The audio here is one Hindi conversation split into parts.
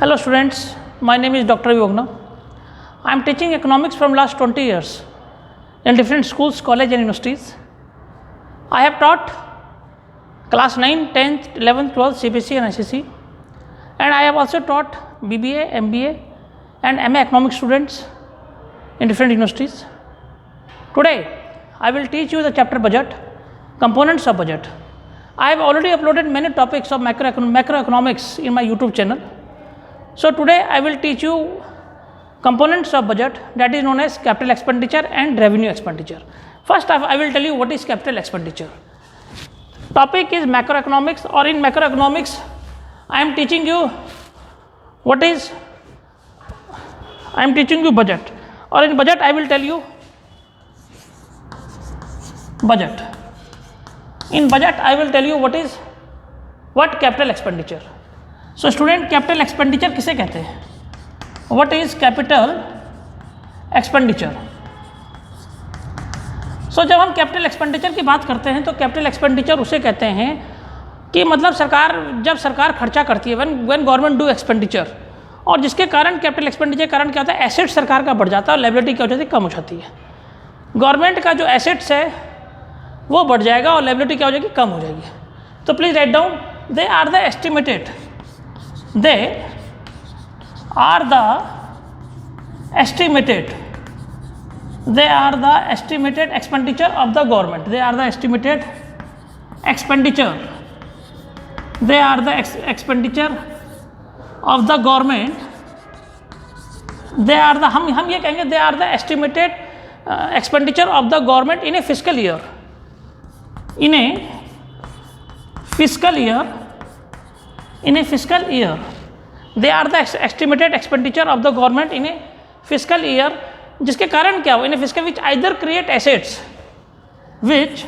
Hello students, my name is Dr. Yogna. I am teaching economics from last 20 years in different schools, colleges and universities. I have taught class 9, 10th, 11th, 12th, CBSE and ICSE, and I have also taught BBA, MBA and MA economics students in different universities. Today I will teach you the chapter budget, components of budget. I have already uploaded many topics of macroeconomics in my YouTube channel. So today I will teach you components of budget, that is known as capital expenditure and revenue expenditure. First I will tell you what is capital expenditure. Topic is macroeconomics, or in macroeconomics I am teaching you budget, or in budget I will tell you budget. In budget I will tell you what capital expenditure. So student, capital expenditure किसे कहते हैं? What is capital expenditure? So जब हम कैपिटल एक्सपेंडिचर की बात करते हैं तो कैपिटल एक्सपेंडिचर उसे कहते हैं कि मतलब जब सरकार खर्चा करती है, व्हेन गवर्नमेंट डू एक्सपेंडिचर, और जिसके कारण कैपिटल एक्सपेंडिचर कारण क्या होता है, एसेट सरकार का बढ़ जाता है और लायबिलिटी क्या हो जाती है, कम हो जाती है. गवर्नमेंट का जो एसेट्स है वो बढ़ जाएगा और लायबिलिटी क्या हो जाएगी, कम हो जाएगी. तो please write down, they are the estimated expenditure of the government. They are the estimated expenditure. They are the expenditure of the government. They are the हम ये कहेंगे, they are the estimated expenditure of the government in a fiscal year. In a fiscal year, they are the estimated expenditure of the government in a fiscal year. जिसके कारण क्या हो, इन fiscal which either create assets, which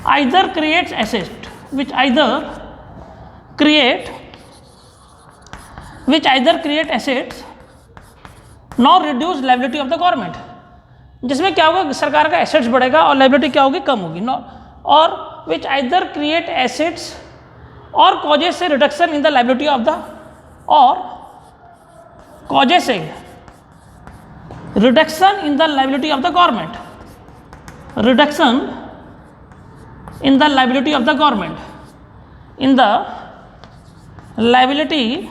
either create assets nor reduce liability of the government. जिसमें क्या होगा, सरकार का एसेट्स बढ़ेगा और लायबिलिटी क्या होगी, कम होगी. और which either create assets और causes a reduction in the liability of the, और causes a reduction in the liability of the government. Reduction in the liability of the government. In the liability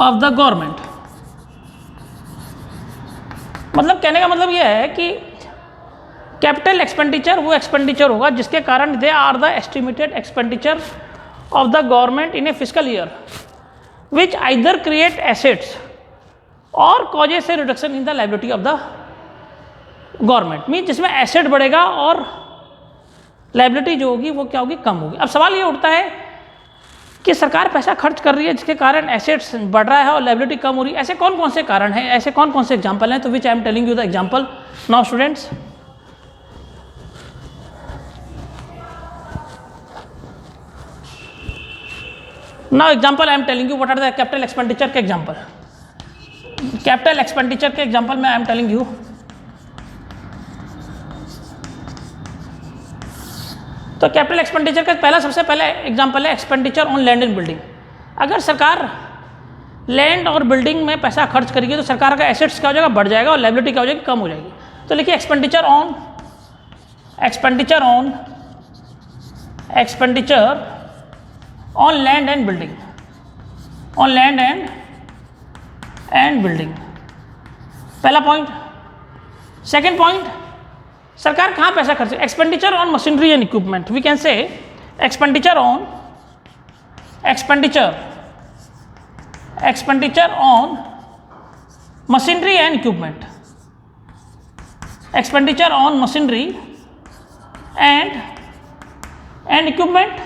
of the government. मतलब कहने का मतलब यह है कि कैपिटल एक्सपेंडिचर वो एक्सपेंडिचर होगा जिसके कारण they are the estimated expenditure of the government in a fiscal year which either create assets or causes a reduction in the liability of the government. Mean जिसमें एसेट बढ़ेगा और लायबिलिटी जो होगी वो क्या होगी, कम होगी. अब सवाल ये उठता है कि सरकार पैसा खर्च कर रही है जिसके कारण एसेट्स बढ़ रहा है और लायबिलिटी कम हो रही है. ऐसे कौन कौन से कारण हैं, ऐसे कौन कौन से एग्जाम्पल हैं, तो which I am telling you the example now students. Now example I am telling you what are the capital expenditure के एग्जाम्पल. कैपिटल एक्सपेंडिचर के एग्जाम्पल में आई एम टेलिंग यू, तो कैपिटल एक्सपेंडिचर का पहला सबसे पहला एग्जाम्पल है expenditure on land and building. अगर सरकार लैंड और बिल्डिंग में पैसा खर्च करेगी तो सरकार का एसेट्स क्या हो जाएगा, बढ़ जाएगा और लायबिलिटी क्या हो जाएगी, कम हो जाएगी. तो लिखिए expenditure on land and building. On land and building, पहला पॉइंट. सेकेंड पॉइंट, सरकार कहाँ पैसा खर्च, expenditure on machinery and equipment. We can say expenditure on machinery and equipment. Expenditure on machinery and equipment.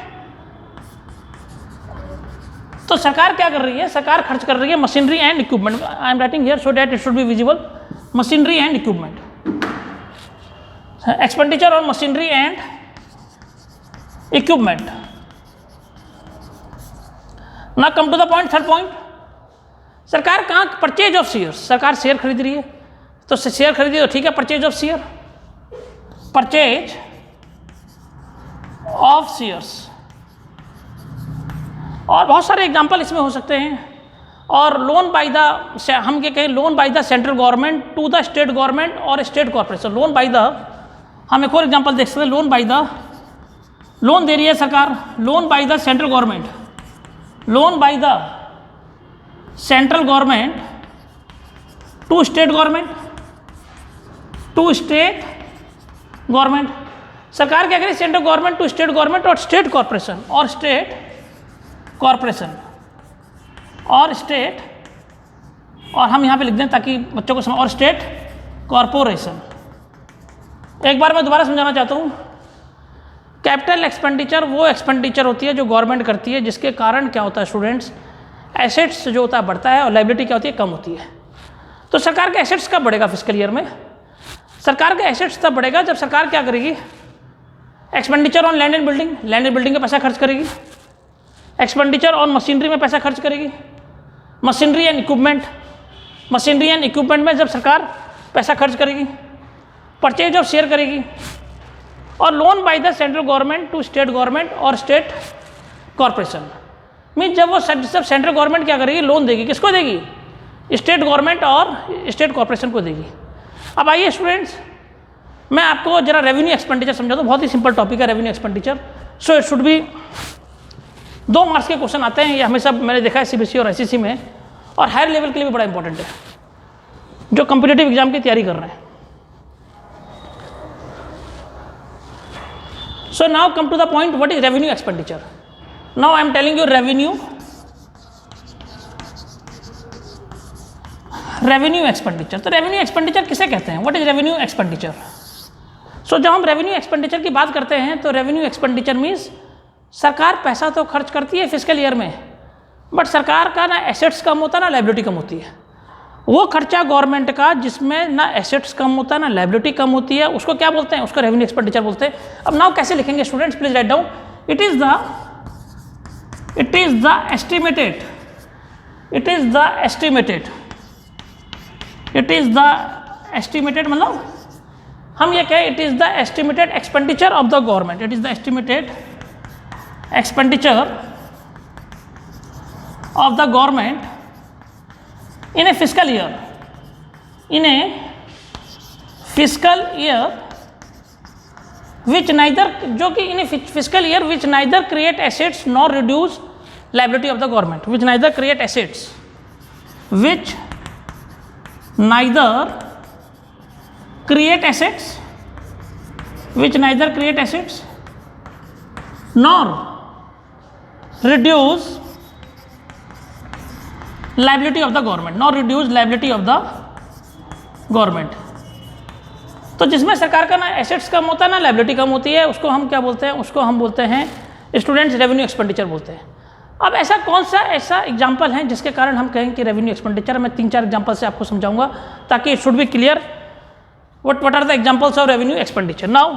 तो सरकार क्या कर रही है, सरकार खर्च कर रही है machinery and equipment. I am writing here so that it should be visible. Machinery and equipment, expenditure on machinery and equipment. Now come to the point, third point. सरकार कहाँ, परचेज ऑफ शेयर्स. सरकार शेयर खरीद रही है, तो शेयर खरीदी तो ठीक है, purchase of share, purchase of shares और बहुत सारे एग्जाम्पल इसमें हो सकते हैं। और लोन बाय द, हम ये कहें loan by the central government to the state government और state corporation. Loan by the, हम एक और एग्जाम्पल देख सकते हैं, लोन बाय द, लोन दे रही है सरकार, loan by the central government, loan by the central government to state government, to state government. सरकार क्या करेगी, central government to state government और स्टेट कॉर्पोरेशन, और स्टेट कॉर्पोरेशन और स्टेट, और हम यहाँ पे लिख दें ताकि बच्चों को समझ, और स्टेट कॉर्पोरेशन। एक बार मैं दोबारा समझाना चाहता हूँ, कैपिटल एक्सपेंडिचर वो एक्सपेंडिचर होती है जो गवर्नमेंट करती है, जिसके कारण क्या होता है स्टूडेंट्स, एसेट्स जो होता है बढ़ता है और लायबिलिटी क्या होती है, कम होती है। तो सरकार के एसेट्स कब बढ़ेगा फिस्कल ईयर में, सरकार के एसेट्स तब बढ़ेगा जब सरकार क्या करेगी, expenditure on land and building, land and building में पैसा खर्च करेगी, एक्सपेंडिचर ऑन मशीनरी में पैसा खर्च करेगी, machinery and equipment, machinery and equipment में जब सरकार पैसा खर्च करेगी, परचेज ऑफ शेयर करेगी, और loan by the central government to state government और स्टेट कॉर्पोरेशन। मीन जब वो सब सेंट्रल गवर्नमेंट क्या करेगी, लोन देगी, किसको देगी, स्टेट गवर्नमेंट और स्टेट कॉर्पोरेशन को देगी। अब आइए स्टूडेंट्स, मैं आपको जरा रेवेन्यू एक्सपेंडिचर समझा दूँ, बहुत ही सिंपल टॉपिक है revenue expenditure. So it should B 2 marks के क्वेश्चन आते हैं, ये हमेशा मैंने देखा है सीबीएसई और आईसीएसई में, और हायर लेवल के लिए भी बड़ा इंपॉर्टेंट है जो कॉम्पिटिटिव एग्जाम की तैयारी कर रहे हैं। So now come to the point, what is revenue expenditure. Now I am telling you revenue expenditure. तो रेवेन्यू एक्सपेंडिचर किसे कहते हैं, what is revenue expenditure. So जब हम रेवेन्यू एक्सपेंडिचर की बात करते हैं तो रेवेन्यू एक्सपेंडिचर मीन्स सरकार पैसा तो खर्च करती है फिस्कल ईयर में, बट सरकार का ना एसेट्स कम होता है ना लायबिलिटी कम होती है। वो खर्चा गवर्नमेंट का जिसमें ना एसेट्स कम होता है ना लायबिलिटी कम होती है, उसको क्या बोलते हैं, उसको रेवेन्यू एक्सपेंडिचर बोलते हैं। अब नाउ कैसे लिखेंगे students, please write down, it is the estimated, it is the estimated, it is the estimated, मतलब हम ये कहें it is the estimated expenditure of the government, it is the estimated expenditure of the government in a fiscal year, in a fiscal year which neither, जो कि in a fiscal year which neither create assets nor reduce liability of the government, which neither create assets, which neither create assets, which neither create assets nor reduce liability of the government, not reduce liability of the government. तो जिसमें सरकार का ना एसेट्स कम होता है ना लायबिलिटी कम होती है, उसको हम क्या बोलते हैं, उसको हम बोलते हैं स्टूडेंट्स रेवेन्यू एक्सपेंडिचर बोलते हैं। अब ऐसा कौन सा ऐसा एग्जाम्पल है जिसके कारण हम कहें कि रेवेन्यू एक्सपेंडिचर, मैं 3-4 एग्जाम्पल से आपको समझाऊंगा ताकि it should be clear what are the examples of revenue expenditure. Now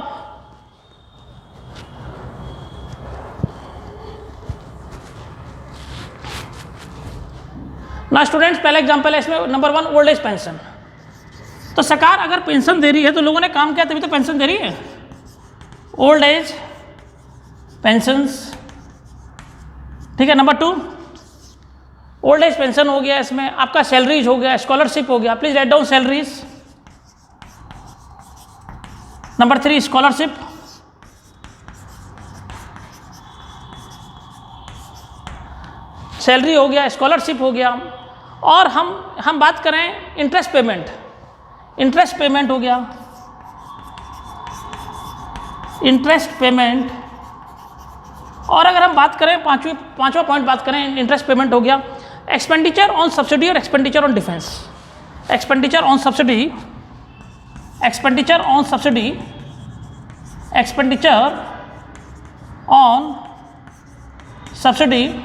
students, पहला एग्जांपल है इसमें नंबर 1 ओल्ड एज पेंशन। तो सरकार अगर पेंशन दे रही है तो लोगों ने काम किया तभी तो पेंशन दे रही है, ओल्ड एज पेंशंस, ठीक है। नंबर 2 ओल्ड एज पेंशन हो गया, इसमें आपका सैलरीज हो गया, स्कॉलरशिप हो गया, please write down salaries. Number 3 scholarship, salary हो गया, स्कॉलरशिप हो गया। और हम बात करें इंटरेस्ट पेमेंट, इंटरेस्ट पेमेंट हो गया, इंटरेस्ट पेमेंट। और अगर हम बात करें पांचवा पॉइंट बात करें, इंटरेस्ट पेमेंट हो गया, एक्सपेंडिचर ऑन सब्सिडी और expenditure on defence, expenditure on subsidy, expenditure on subsidy, expenditure on subsidy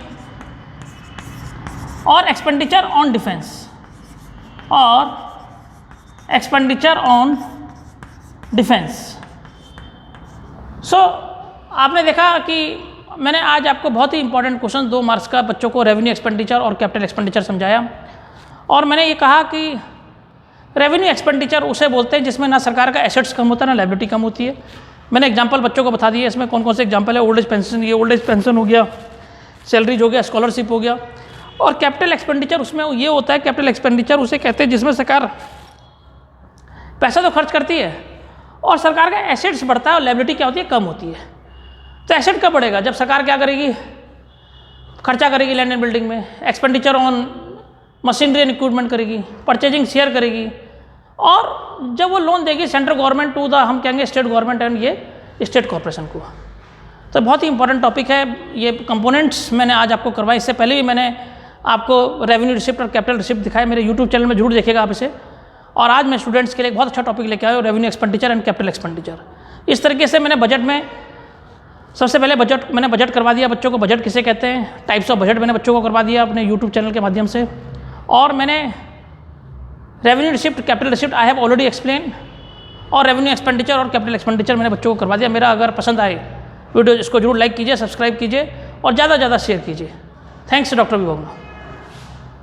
और एक्सपेंडिचर ऑन डिफेंस, और एक्सपेंडिचर ऑन डिफेंस। सो आपने देखा कि मैंने आज आपको बहुत ही इंपॉर्टेंट क्वेश्चन 2 मार्क्स का बच्चों को रेवेन्यू एक्सपेंडिचर और कैपिटल एक्सपेंडिचर समझाया, और मैंने ये कहा कि रेवेन्यू एक्सपेंडिचर उसे बोलते हैं जिसमें ना सरकार का एसेट्स कम होता है ना लायबिलिटी कम होती है। मैंने एग्जांपल बच्चों को बता दिए, इसमें कौन कौन से एग्जांपल है, ओल्ड एज पेंशन, ये ओल्ड एज पेंशन हो गया, सैलरीज हो गया, स्कॉलरशिप हो गया। और कैपिटल एक्सपेंडिचर उसमें ये होता है, कैपिटल एक्सपेंडिचर उसे कहते हैं जिसमें सरकार पैसा तो खर्च करती है और सरकार का एसेट्स बढ़ता है और लायबिलिटी क्या होती है, कम होती है। तो एसेट कब बढ़ेगा, जब सरकार क्या करेगी, खर्चा करेगी लैंड एंड बिल्डिंग में, expenditure on machinery and equipment करेगी, परचेजिंग शेयर करेगी, और जब वो लोन देगी सेंट्रल गवर्नमेंट टू द, हम कहेंगे स्टेट गवर्नमेंट एंड ये स्टेट कॉर्पोरेशन को। तो बहुत ही इंपॉर्टेंट टॉपिक है ये। कंपोनेंट्स मैंने आज आपको करवाए, इससे पहले भी मैंने आपको रेवेन्यू रिसिप्ट और कैपिटल रिसिप्ट दिखाए, मेरे यूट्यूब चैनल में जरूर देखिएगा आप इसे। और आज मैं स्टूडेंट्स के लिए एक बहुत अच्छा टॉपिक लेके आया हूँ, revenue expenditure and capital expenditure. इस तरीके से मैंने बजट में सबसे पहले मैंने बजट करवा दिया बच्चों को, बजट किसे कहते हैं, टाइप्स ऑफ बजट मैंने बच्चों को करवा दिया अपने यूट्यूब चैनल के माध्यम से। और मैंने revenue receipt, capital receipt I have already explain, और रेवेन्यू एक्सपेंडिचर और कैपिटल एक्सपेंडिचर मैंने बच्चों को करवा दिया। मेरा अगर पसंद आए वीडियो इसको जरूर लाइक कीजिए, सब्सक्राइब कीजिए और ज़्यादा से ज़्यादा शेयर कीजिए। Thanks doctor विभोगना।